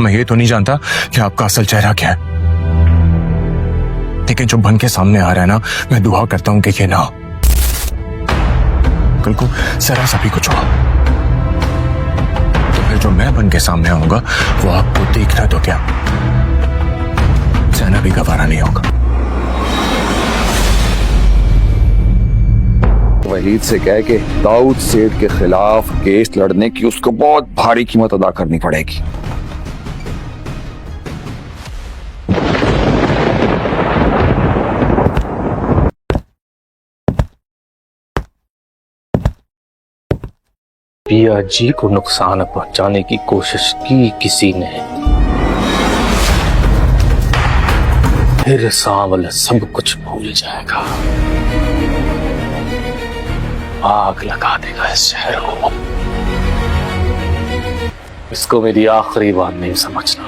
मैं ये तो नहीं जानता कि आपका असल चेहरा क्या है, लेकिन जो बन के सामने आ रहा है ना, मैं दुआ करता हूं कि ये ना कल को जरा सा भी कुछ हो तो फिर जो मैं बन के सामने आऊंगा वो आपको देखना तो क्या सहना भी गवारा नहीं होगा। वहीद से कह के दाऊद सेठ के खिलाफ केस लड़ने की उसको बहुत भारी कीमत अदा करनी पड़ेगी। पिया जी को नुकसान पहुंचाने की कोशिश की किसी ने, फिर सांवल सब कुछ भूल जाएगा, आग लगा देगा इस शहर को। इसको मेरी आखिरी बात नहीं समझना।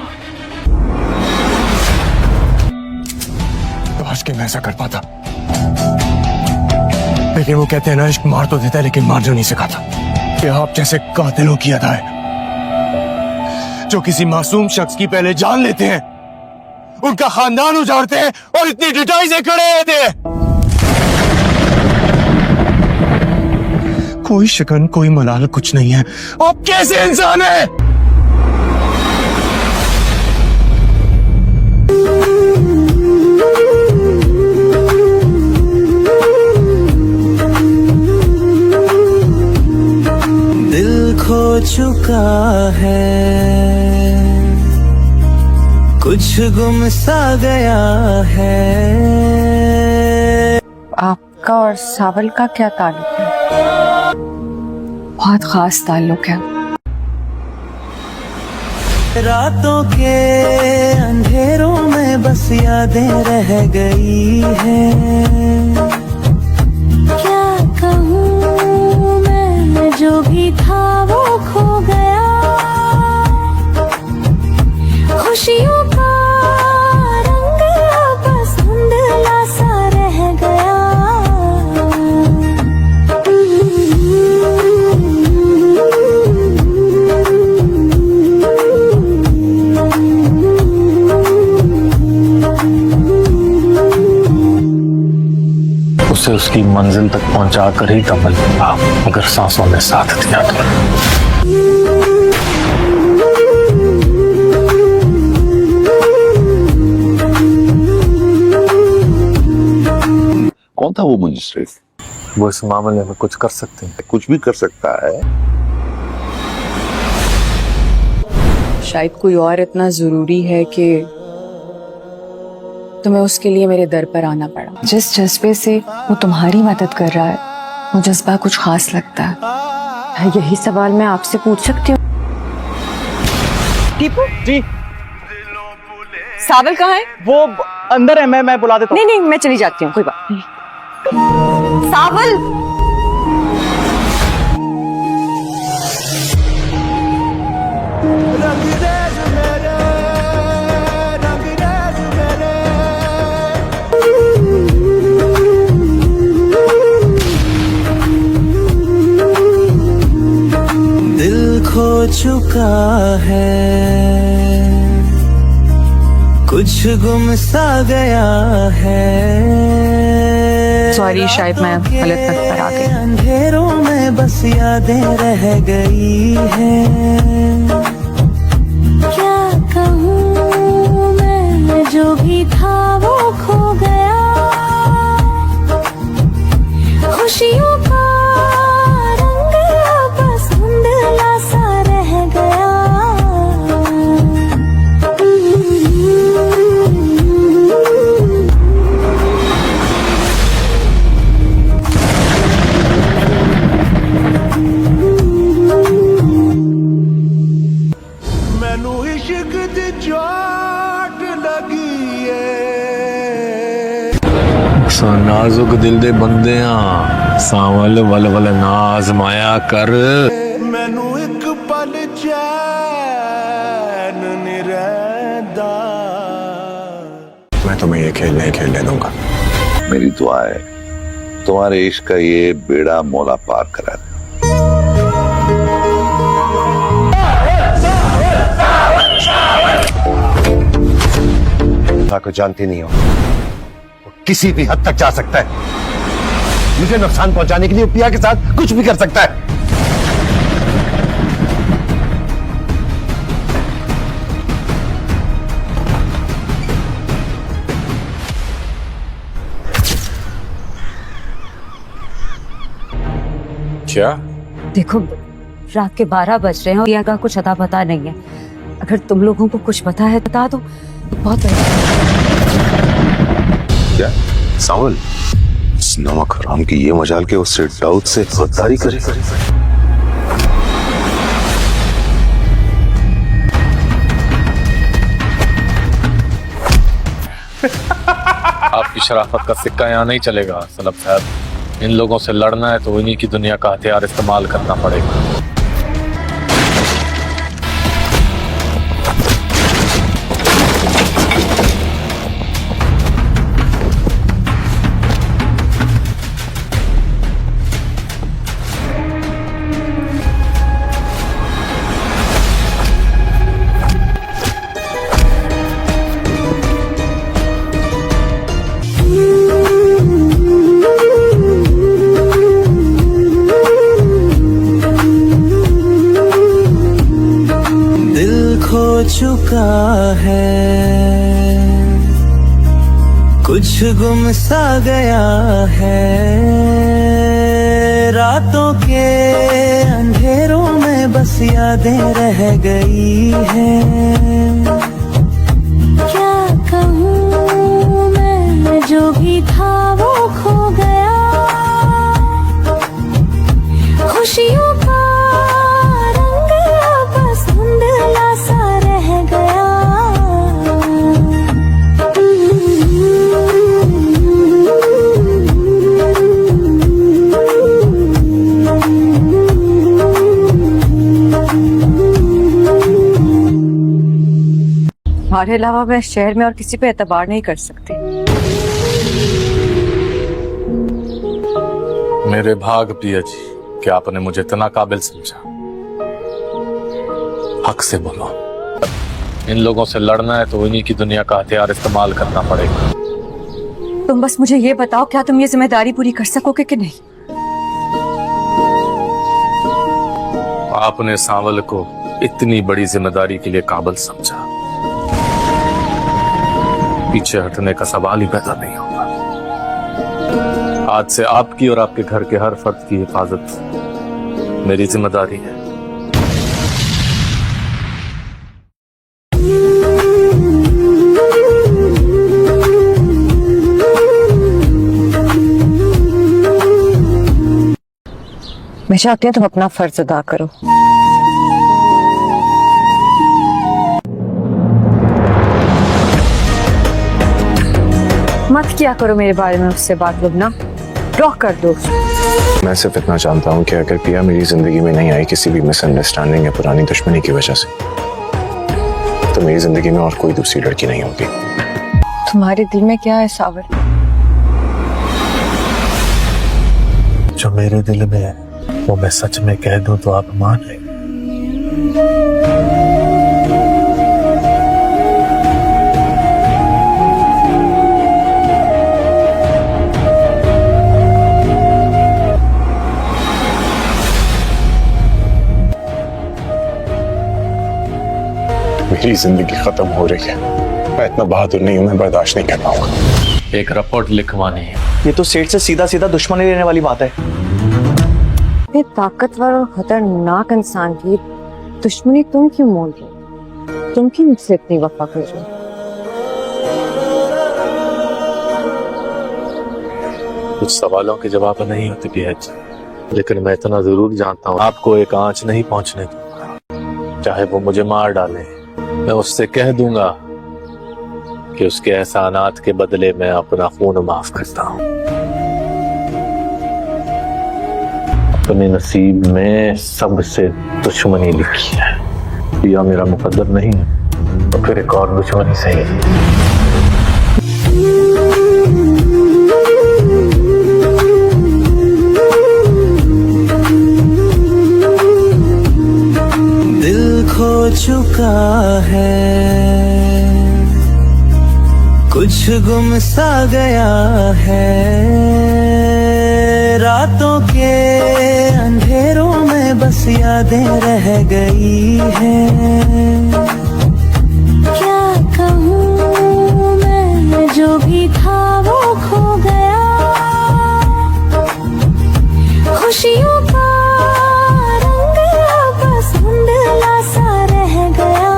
तो आज के मैं ऐसा कर पाता, लेकिन वो कहते हैं ना, इश्क मार तो देता है लेकिन मार जो नहीं सिखाता। कि आप जैसे कातिलों की अदा है जो किसी मासूम शख्स की पहले जान लेते हैं, उनका खानदान उजाड़ते हैं और इतनी डिटाई से खड़े रहते हैं। कोई शिकन कोई मलाल कुछ नहीं है। आप कैसे इंसान हैं? खो चुका है, कुछ गुम सा गया है। आपका और सावल का क्या ताल्लुक है? बहुत खास ताल्लुक है। रातों के अंधेरों में बस यादें रह गई है। क्या कहूँ मैं, जो भी था वो खो गया। खुशियों का रंग बस धुंधला सा रह गया। उसे उसकी मंजिल तक पहुंचा कर ही दफन दूंगा, अगर सांसों ने साथ दिया तो। कौन था वो मजिस्ट्रेट? वो इस मामले में कुछ कर सकते हैं? कुछ भी कर सकता है। शायद कोई और इतना जरूरी है कि तुम्हें उसके लिए मेरे दर पर आना पड़ा। जिस जज्बे से वो तुम्हारी मदद कर रहा है, वो जज्बा कुछ खास लगता है। यही सवाल मैं आपसे पूछ सकती हूँ? टीपू जी, सावल कहाँ है? वो अंदर है, मैं बुला देता हूँ। नहीं, मैं चली जाती हूँ, कोई बात नहीं। सावल, खो चुका है, कुछ गुम सा गया है। सॉरी, शायद मैं गलत वक्त पर आ गई। अंधेरों में बस यादें रह गई है। क्या कहूँ मैं, जो भी था वो खो गया। खुशियों का नाजुक दिल दे बंदे सांवल वल वल ना आजमाया कर। मैनू एक पल चैन नहीं रहता। मैं तुम्हें ये खेल नहीं खेलने दूंगा। मेरी दुआ है तुम्हारे इश्क का ये बेड़ा मौला पार करा दे। अल्लाह को जानती नहीं हो। वो किसी भी हद तक जा सकता है। मुझे नुकसान पहुंचाने के लिए पिया के साथ कुछ भी कर सकता है। क्या? देखो, रात के 12 बज रहे हैं और पिया का कुछ अता पता नहीं है। अगर तुम लोगों को कुछ पता है बता दो, तो बहुत क्या सावल, इस नमक हराम की ये मजाल के उससे दाऊद से गद्दारी करे। आपकी शराफत का सिक्का यहाँ नहीं चलेगा सलब साहब। इन लोगों से लड़ना है तो इन्हीं की दुनिया का हथियार इस्तेमाल करना पड़ेगा। चुका है, कुछ गुम सा गया है, रातों के अंधेरों में बस यादें रह गई हैं। क्या कहूँ मैं, जो भी था वो खो गया, खुशियों का रंग बस धुंधला सा रह गया। हमारे अलावा मैं शहर में और किसी पे एतबार नहीं कर सकती। मेरे भाग पिया जी कि आपने मुझे इतना काबिल समझा। हक से बोलो, इन लोगों से लड़ना है तो इन्हीं की दुनिया का हथियार इस्तेमाल करना पड़ेगा। तुम बस मुझे ये बताओ, क्या तुम ये जिम्मेदारी पूरी कर सकोगे कि नहीं? आपने सांवल को इतनी बड़ी जिम्मेदारी के लिए काबिल समझा, पीछे हटने का सवाल ही पैदा नहीं होगा। आज से आपकी और आपके घर के हर फर्द की हिफाजत मेरी जिम्मेदारी है। मैं चाहती हूँ तुम अपना फर्ज अदा करो। मत किया करो मेरे बारे में उससे बात, लुबना ब्लॉक कर दो। मैं सिर्फ इतना जानता हूँ कि अगर पिया मेरी जिंदगी में नहीं आई किसी भी मिसअंडरस्टैंडिंग या पुरानी दुश्मनी की वजह से, तो मेरी जिंदगी में और कोई दूसरी लड़की नहीं होगी। तुम्हारे दिल में क्या है सावर? जो मेरे दिल में है वो मैं सच में कह दूं तो आप मान लें। मेरी जिंदगी खत्म हो रही है। मैं इतना बहादुर नहीं हूं, मैं बर्दाश्त नहीं कर पाऊंगा। एक रिपोर्ट लिखवानी है। ये तो सेठ से सीधा सीधा दुश्मनी लेने वाली बात है। इतने ताकतवर और खतरनाक इंसान की दुश्मनी तुम क्यों मोल रहे हो? तुम क्यों मुझसे इतनी वफा कर रहे हो? कुछ सवालों के जवाब नहीं होते पिया जी, लेकिन मैं इतना जरूर जानता हूँ आपको एक आंच नहीं पहुंचने दूंगा। चाहे वो मुझे मार डाले, मैं उससे कह दूंगा कि उसके एहसानात के बदले मैं अपना खून माफ करता हूँ। अपने नसीब में सबसे दुश्मनी लिखी है। या मेरा मुकद्दर नहीं है तो फिर एक और दुश्मनी सही। दिल खो चुका है, कुछ गुम सा गया है रातों के अंधेरों में, बस यादें रह गई हैं। क्या कहूँ मैं, जो भी था वो खो गया, खुशियों का रंग बस धुंधला सा रह गया।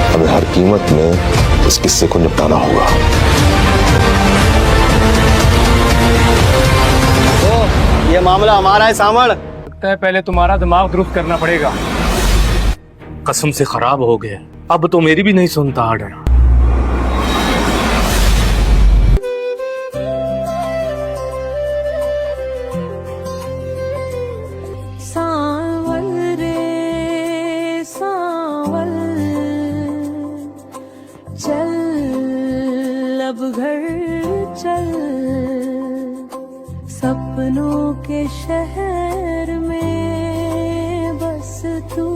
हमें हर कीमत में इस किस्से को निपटाना होगा। तो ये मामला हमारा है सामड़। लगता है पहले तुम्हारा दिमाग दुरुस्त करना पड़ेगा। कसम से खराब हो गया, अब तो मेरी भी नहीं सुनता आर्डर। सांवल रे सांवल, चल अब घर चल, सपनों के शहर में बस तू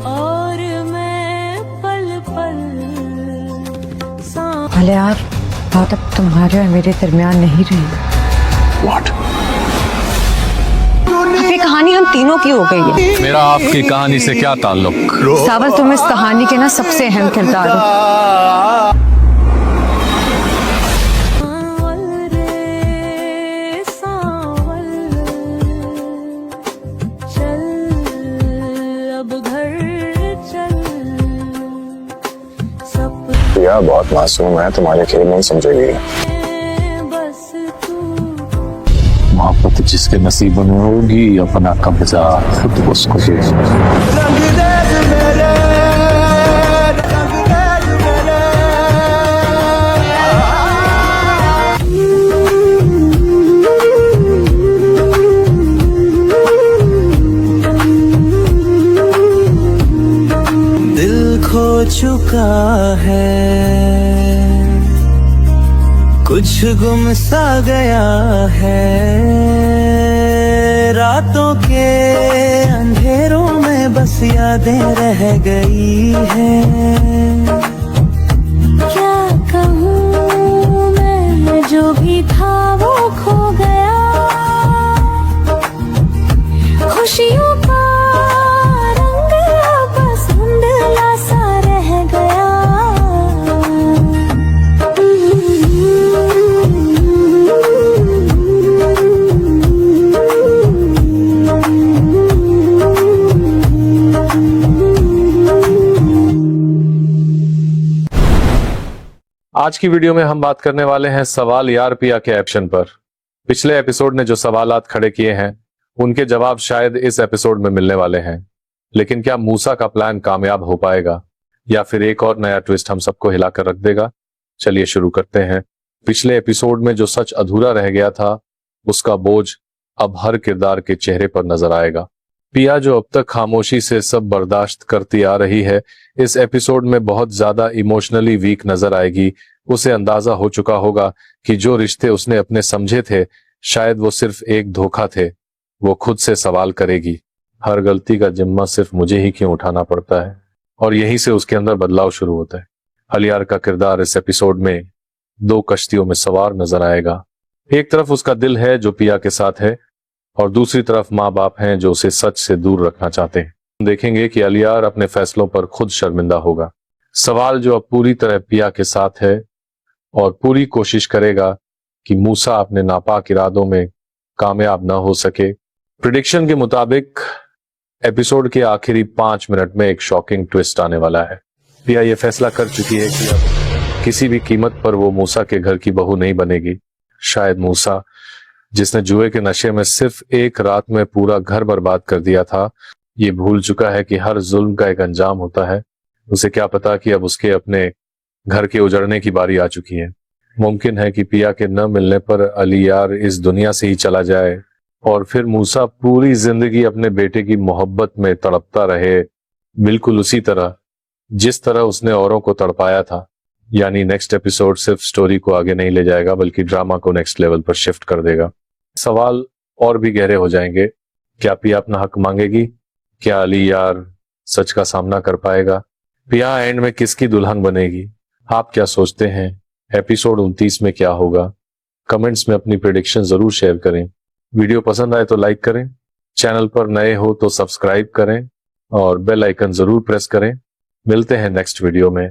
और मैं पल पल। भले यार, बात अब तुम्हारे और मेरे दरमियान नहीं रही। What? अब ये कहानी हम तीनों की हो गई है। मेरा आपकी कहानी से क्या ताल्लुक? सावल, तुम इस कहानी के ना सबसे अहम किरदार हो। सांवल रे सांवल, चल अब घर चल, सपने यह बहुत मासूम है, तुम्हारे खेल नहीं समझेगी। बस तू मोहब्बत जिसके नसीबों में होगी, अपना कब्जा खुद उसको दे। दिल खो चुका है, कुछ गुम सा गया है रातों के अंधेरों में, बस यादें रह गई हैं। क्या कहूँ मैं, जो भी था वो खो गया, खुशियों का रंग बस धुंधला सा रह गया। आज की वीडियो में हम बात करने वाले हैं सवाल यार पिया के एक्शन पर। पिछले एपिसोड ने जो सवालात खड़े किए हैं उनके जवाब शायद इस एपिसोड में मिलने वाले हैं, लेकिन क्या मूसा का प्लान कामयाब हो पाएगा या फिर एक और नया ट्विस्ट हम सबको हिलाकर रख देगा? चलिए शुरू करते हैं। पिछले एपिसोड में जो सच अधूरा रह गया था उसका बोझ अब हर किरदार के चेहरे पर नजर आएगा। पिया जो अब तक खामोशी से सब बर्दाश्त करती आ रही है, इस एपिसोड में बहुत ज्यादा इमोशनली वीक नजर आएगी। उसे अंदाजा हो चुका होगा कि जो रिश्ते उसने अपने समझे थे शायद वो सिर्फ एक धोखा थे। वो खुद से सवाल करेगी, हर गलती का जिम्मा सिर्फ मुझे ही क्यों उठाना पड़ता है? और यहीं से उसके अंदर बदलाव शुरू होता है। अलियार का किरदार इस एपिसोड में दो कश्तियों में सवार नजर आएगा। एक तरफ उसका दिल है जो पिया के साथ है और दूसरी तरफ माँ बाप हैं जो उसे सच से दूर रखना चाहते हैं। देखेंगे कि अलियार अपने फैसलों पर खुद शर्मिंदा होगा। सवाल जो अब पूरी तरह पिया के साथ है और पूरी कोशिश करेगा कि मूसा अपने नापाक इरादों में कामयाब ना हो सके। प्रिडिक्शन के मुताबिक एपिसोड के आखिरी 5 मिनट में एक शॉकिंग ट्विस्ट आने वाला है। पिया ये फैसला कर चुकी है कि अब किसी भी कीमत पर वो मूसा के घर की बहू नहीं बनेगी। शायद मूसा, जिसने जुए के नशे में सिर्फ एक रात में पूरा घर बर्बाद कर दिया था, ये भूल चुका है कि हर जुल्म का एक अंजाम होता है। उसे क्या पता कि अब उसके अपने घर के उजड़ने की बारी आ चुकी है। मुमकिन है कि पिया के न मिलने पर अलियार इस दुनिया से ही चला जाए और फिर मूसा पूरी जिंदगी अपने बेटे की मोहब्बत में तड़पता रहे, बिल्कुल उसी तरह जिस तरह उसने औरों को तड़पाया था। यानी नेक्स्ट एपिसोड सिर्फ स्टोरी को आगे नहीं ले जाएगा बल्कि ड्रामा को नेक्स्ट लेवल पर शिफ्ट कर देगा। सवाल और भी गहरे हो जाएंगे। क्या पिया अपना हक मांगेगी? क्या अली यार सच का सामना कर पाएगा? पिया एंड में किसकी दुल्हन बनेगी? आप क्या सोचते हैं? एपिसोड 29 में क्या होगा? कमेंट्स में अपनी प्रेडिक्शन जरूर शेयर करें। वीडियो पसंद आए तो लाइक करें, चैनल पर नए हो तो सब्सक्राइब करें और बेल आइकन जरूर प्रेस करें। मिलते हैं नेक्स्ट वीडियो में।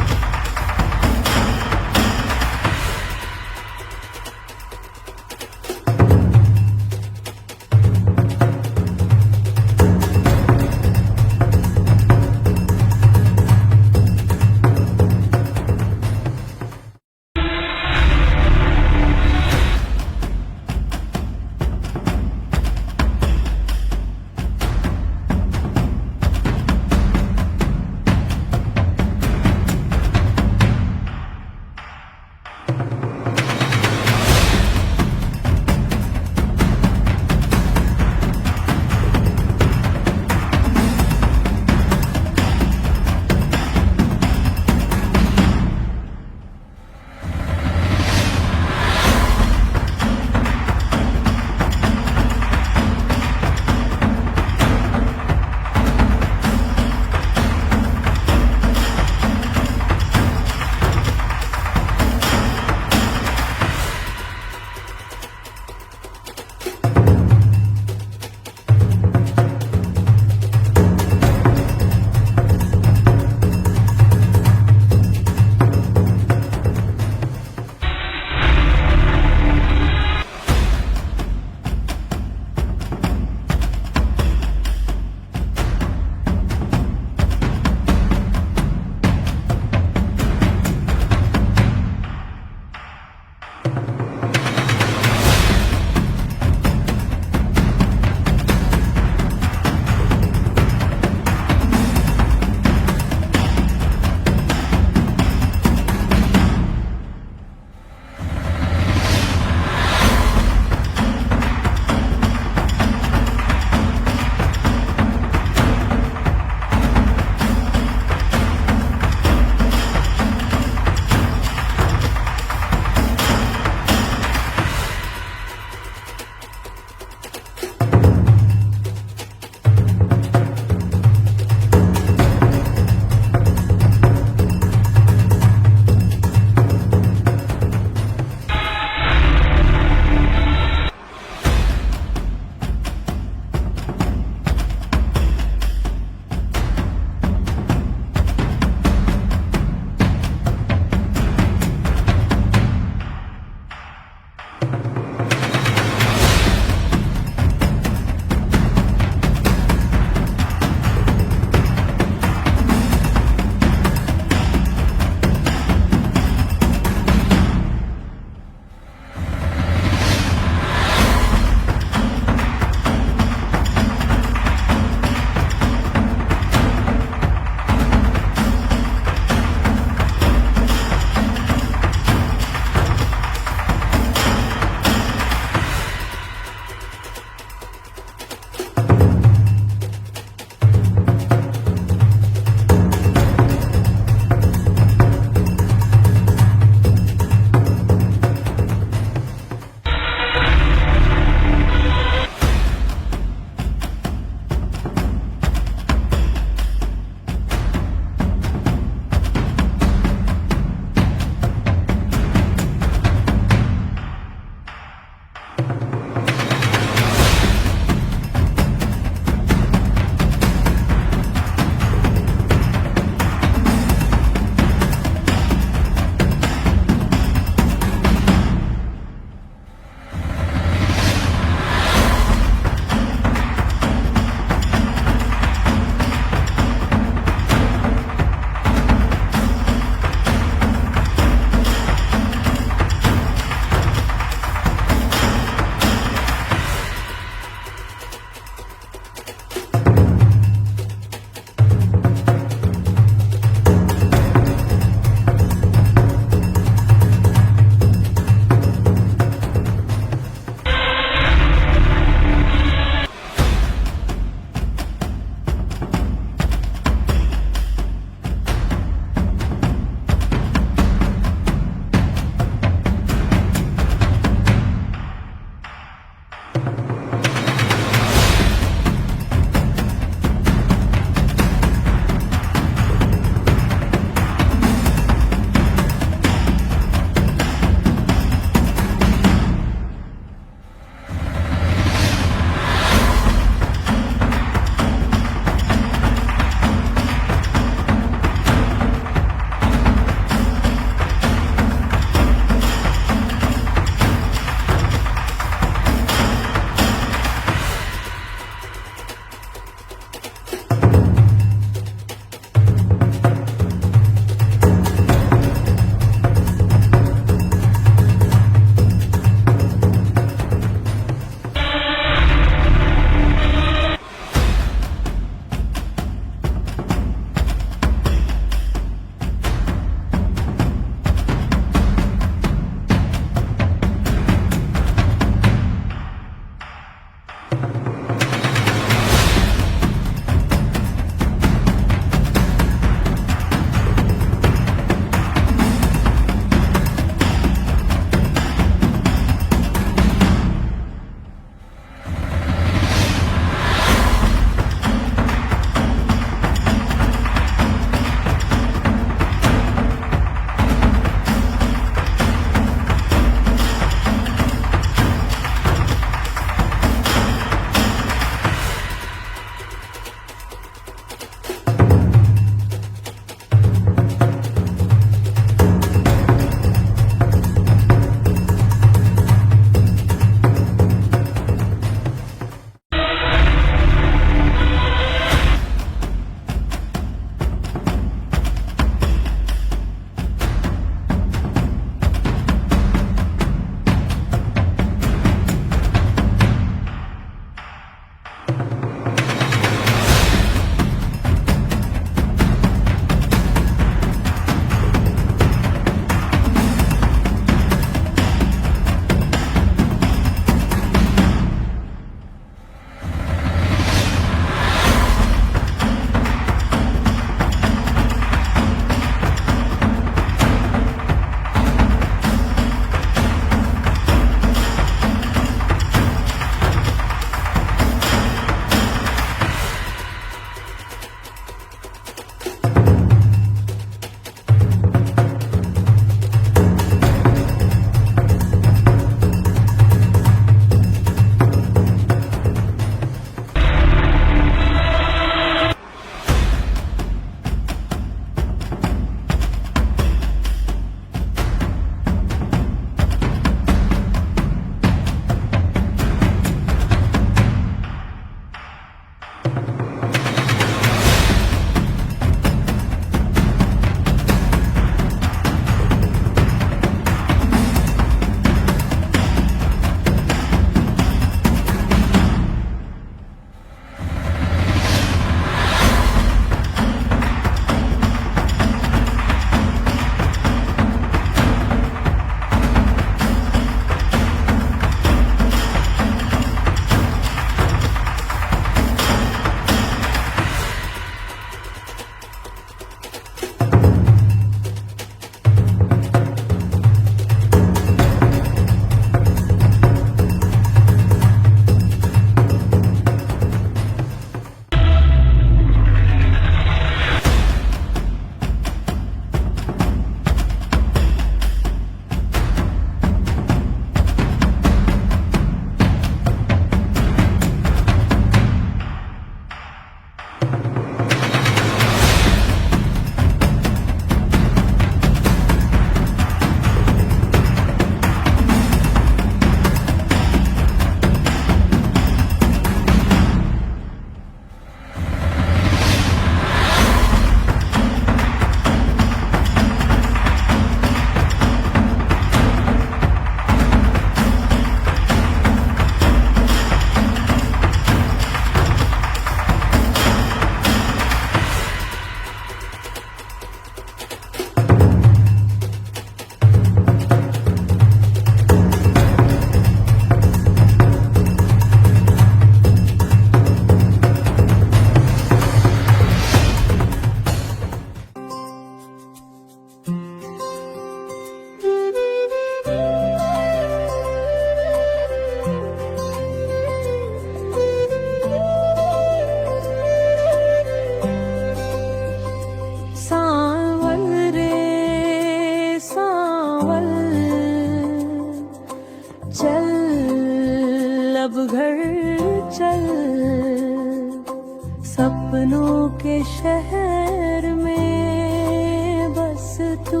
शहर में बस तू।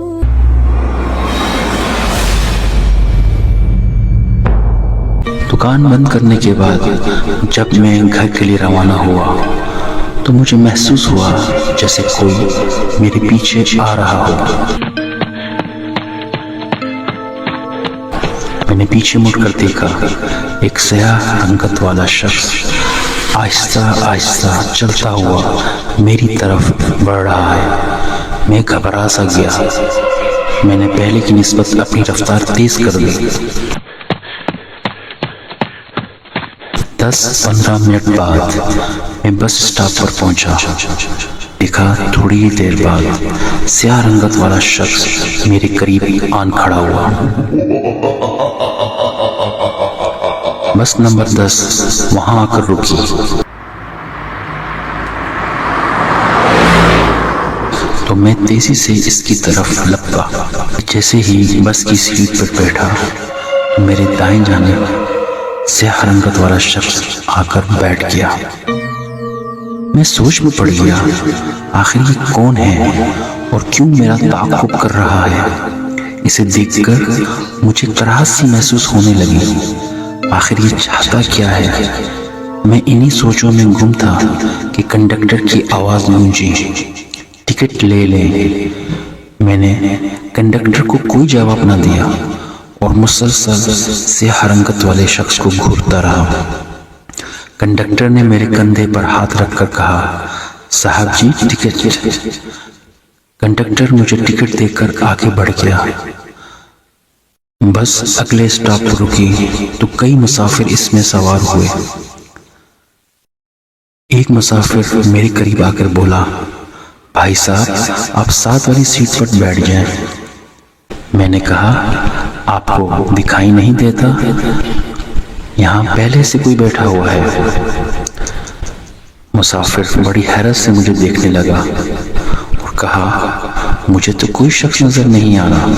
दुकान बंद करने के बाद जब मैं घर के लिए रवाना हुआ तो मुझे महसूस हुआ जैसे कोई मेरे पीछे आ रहा हो। मैंने पीछे मुड़कर देखा, एक स्याह रंगत वाला शख्स आहिस्ता आहिस्ता चलता हुआ मेरी तरफ बढ़ रहा है। मैं घबरा सा गया। मैंने पहले की निस्बत अपनी रफ्तार तेज कर दी। 10-15 मिनट बाद मैं बस स्टॉप पर पहुंचा। देखा थोड़ी ही देर बाद स्याह रंगत वाला शख्स मेरे करीब आन खड़ा हुआ। बस नंबर 10 वहां आकर रुकी। तो मैं तेजी से इसकी तरफ लपका। जैसे ही बस की सीट पर बैठा तो मेरे दाएं जाने स्याह रंगत वाला शख्स आकर बैठ गया। मैं सोच में पड़ गया, आखिर ये कौन है और क्यों मेरा ताक़ुब कर रहा है। इसे देखकर मुझे कराहत सी महसूस होने लगी। आखिर ये चाहता क्या है। मैं इन्हीं सोचों में गुम था कि कंडक्टर की आवाज गूंजी, टिकट ले ले। मैंने कंडक्टर को कोई जवाब न दिया और मुसलसल स्याह रंगत वाले शख्स को घूरता रहा। कंडक्टर ने मेरे कंधे पर हाथ रखकर कहा, साहब जी टिकट। कंडक्टर मुझे टिकट देकर आगे बढ़ गया। बस अगले स्टॉप पर रुकी तो कई मुसाफिर इसमें सवार हुए। एक मुसाफिर मेरे करीब आकर बोला, भाई साहब आप साथ वाली सीट पर बैठ जाएं। मैंने कहा, आपको दिखाई नहीं देता? यहाँ पहले से कोई बैठा हुआ है। मुसाफिर बड़ी हैरत से मुझे देखने लगा और कहा, मुझे तो कोई शख्स नजर नहीं आ रहा।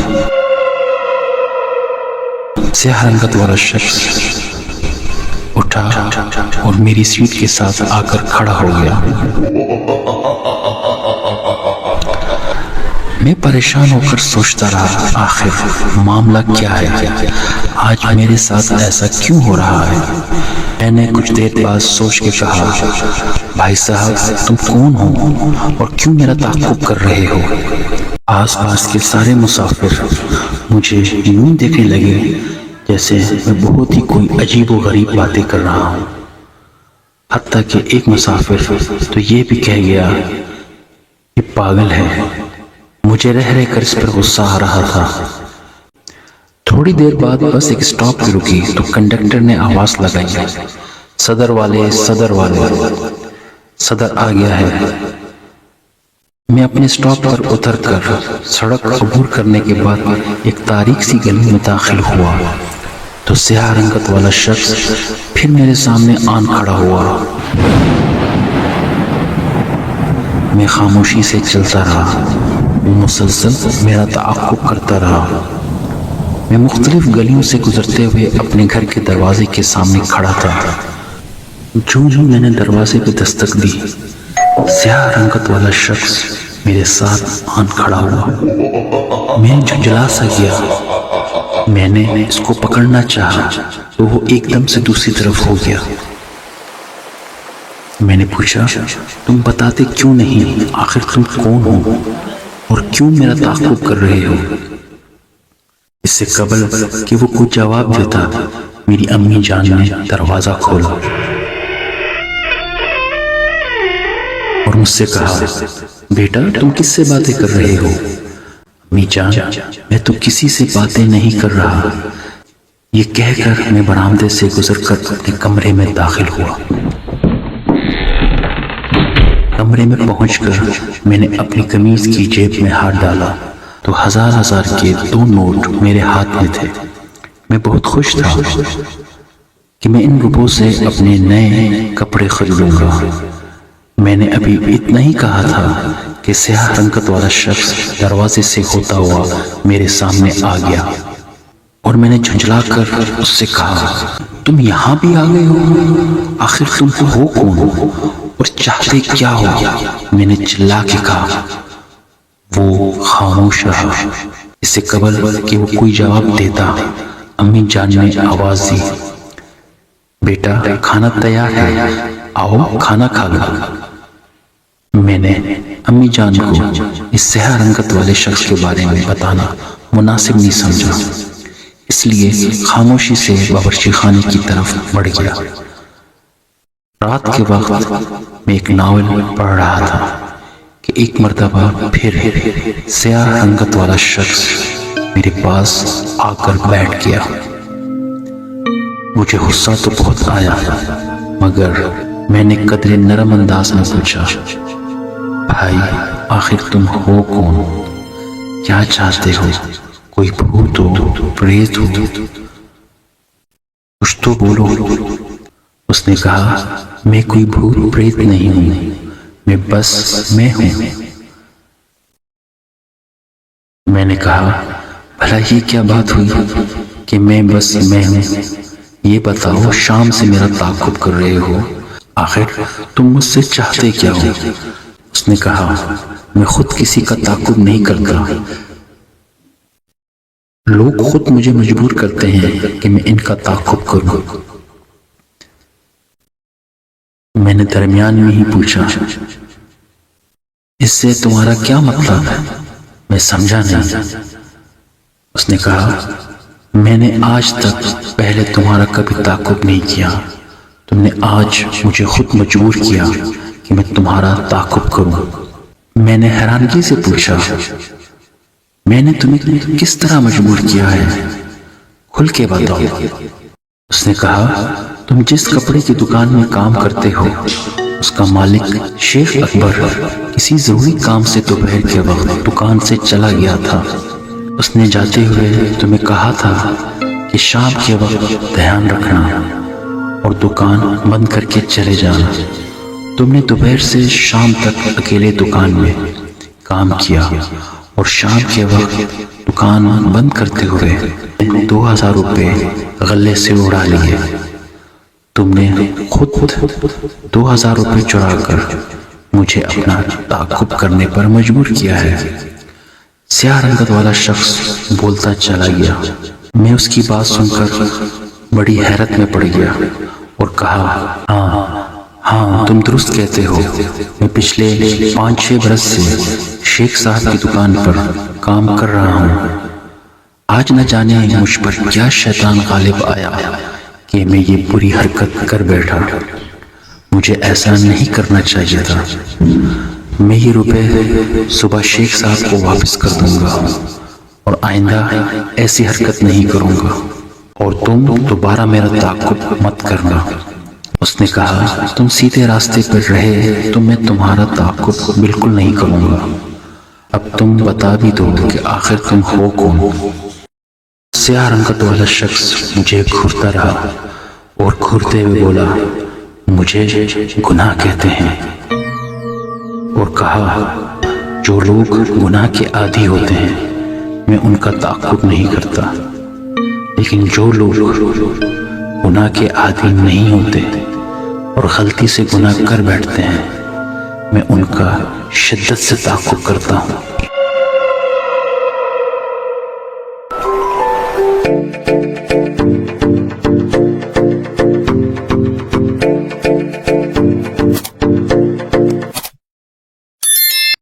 स्याह रंगत वाला शख्स उठा और मेरी सीट के साथ आकर खड़ा हो गया। मैं परेशान होकर सोचता रहा, आखिर मामला क्या है, आज मेरे साथ ऐसा क्यों हो रहा है। मैंने कुछ देर बाद सोच के कहा, भाई साहब तुम कौन हो और क्यों मेरा ताक़ुब कर रहे हो। आसपास के सारे मुसाफिर मुझे यूं देखने लगे जैसे मैं बहुत ही कोई अजीब व गरीब बातें कर रहा हूँ। हत्ता कि एक मुसाफिर तो ये भी कह गया कि पागल है। मुझे रह रहकर इस पर गुस्सा आ रहा था। थोड़ी देर बाद बस एक स्टॉप पर रुकी तो कंडक्टर ने आवाज लगाई, सदर वाले सदर वाले, सदर आ गया है। मैं अपने स्टॉप पर उतरकर सड़क अबूर करने के बाद एक तारीख सी गली में दाखिल हुआ तो स्याह रंगत वाला शख्स फिर मेरे सामने आन खड़ा हुआ। मैं खामोशी से चलता रहा। वो मुसलसल मेरा ताक़ुब करता रहा। मैं मुख्तलिफ गलियों से गुजरते हुए अपने घर के दरवाजे के सामने खड़ा था। जो मैंने दरवाजे पे दस्तक दी, स्याह रंगत वाला शख्स मेरे साथ आन खड़ा हुआ। मैं झुंझला सा गया। मैंने इसको पकड़ना चाहा तो वो एकदम से दूसरी तरफ हो गया। मैंने पूछा, तुम बताते क्यों नहीं, आखिर तुम कौन हो और क्यों मेरा ताक़ुब कर रहे हो। इससे कबल कि वो कुछ जवाब देता, मेरी अम्मी जान ने दरवाजा खोला और मुझसे कहा, बेटा तुम किससे बातें कर रहे हो। अम्मी जान, मैं तो किसी से बातें नहीं कर रहा। ये कहकर मैं बरामदे से गुजरकर अपने कमरे में दाखिल हुआ। कमरे में पहुंचकर मैंने अपनी कमीज की जेब में हाथ डाला तो हजार के 2 नोट मेरे हाथ में थे। मैं बहुत खुश था कि मैं इन रुपयों से अपने नए कपड़े खरीदूंगा। मैंने अभी इतना ही कहा था कि स्याह रंगत वाला शख्स दरवाजे से होता हुआ मेरे सामने आ गया और मैंने झुंझलाकर उससे कहा, तुम यहाँ भी आ गए हो, आखिर तुम हो कौन। और चाहते क्या हो? मैंने चिल्ला के कहा। वो खामोश रहा। इससे कबल कि वो कोई जवाब देता, अम्मी जान ने आवाज दी, बेटा खाना तैयार है, आओ खाना खा लो। मैंने अम्मी जान को इस स्याह रंगत वाले शख्स के बारे में बताना मुनासिब नहीं समझा, इसलिए खामोशी से बावर्ची खाने की तरफ बढ़ गया। रात के वक्त मैं एक नावल पढ़ रहा था कि एक मर्तबा फिर स्याह रंगत वाला शख्स मेरे पास आकर बैठ गया। मुझे गुस्सा तो बहुत आया, मगर मैंने कदरे नरम अंदाज में पूछा, भाई आखिर तुम हो कौन? क्या चाहते हो? कोई भूत हो, प्रेत हो? कुछ तो बोलो। उसने कहा, मैं कोई भूत प्रेत नहीं हूं, मैं हूं। मैंने कहा, भला ये क्या बात हुई कि मैं हूं? ये बताओ, शाम से मेरा ताक़ुब कर रहे हो, आखिर तुम मुझसे चाहते क्या हो? उसने कहा, मैं खुद किसी का ताक़ुब नहीं करता, लोग खुद मुझे मजबूर करते हैं कि मैं इनका ताक़ुब करूं। मैंने दरमियान में ही पूछा, इससे तुम्हारा क्या मतलब है? मैं समझा नहीं। उसने कहा, मैंने आज तक पहले तुम्हारा कभी ताक़ुब नहीं किया, तुमने आज मुझे खुद मजबूर किया कि मैं तुम्हारा ताक़ुब करूं। मैंने हैरानगी से पूछा, मैंने तुम्हें किस तरह मजबूर किया है? खुल के बताओ। उसने कहा, तुम जिस कपड़े की दुकान में काम करते हो, उसका मालिक शेख अकबर किसी जरूरी काम से दोपहर के वक्त दुकान से चला गया था। उसने जाते हुए तुम्हें कहा था कि शाम के वक्त ध्यान रखना और दुकान बंद करके चले जाना। तुमने दोपहर से शाम तक अकेले दुकान में काम किया और शाम के वक्त दुकान बंद करते हुए 2000 रुपये गले से उड़ा लिए। तुमने खुद 2000 रुपये चुराकर मुझे अपना ताक़ुब करने पर मजबूर किया है। स्याह रंगत वाला शख्स बोलता चला गया। मैं उसकी बात सुनकर बड़ी हैरत में पड़ गया और कहा, हाँ तुम दुरुस्त कहते हो। मैं पिछले 5-6 बरस से शेख साहब की दुकान पर काम कर रहा हूँ। आज न जाने मुझ पर क्या शैतान गालिब आया कि मैं ये बुरी हरकत कर बैठा। मुझे ऐसा नहीं करना चाहिए था। मैं ये रुपए सुबह शेख साहब को वापस कर दूंगा और आइंदा ऐसी हरकत नहीं करूंगा और तुम दोबारा मेरा ताक़ुब मत करना। उसने कहा, तुम सीधे रास्ते पर रहे तो मैं तुम्हारा ताक़ुब बिल्कुल नहीं करूंगा। अब तुम बता भी दो कि आखिर तुम हो कौन? स्याह रंगत वाला शख्स मुझे घूरता रहा और घूरते हुए बोला, मुझे गुनाह कहते हैं। और कहा, जो लोग गुनाह के आदी होते हैं मैं उनका ताक़ुब नहीं करता, लेकिन जो लोग गुनाह के आदी नहीं होते और गलती से गुनाह कर बैठते हैं मैं उनका शिद्दत से ताक़ुब करता हूँ।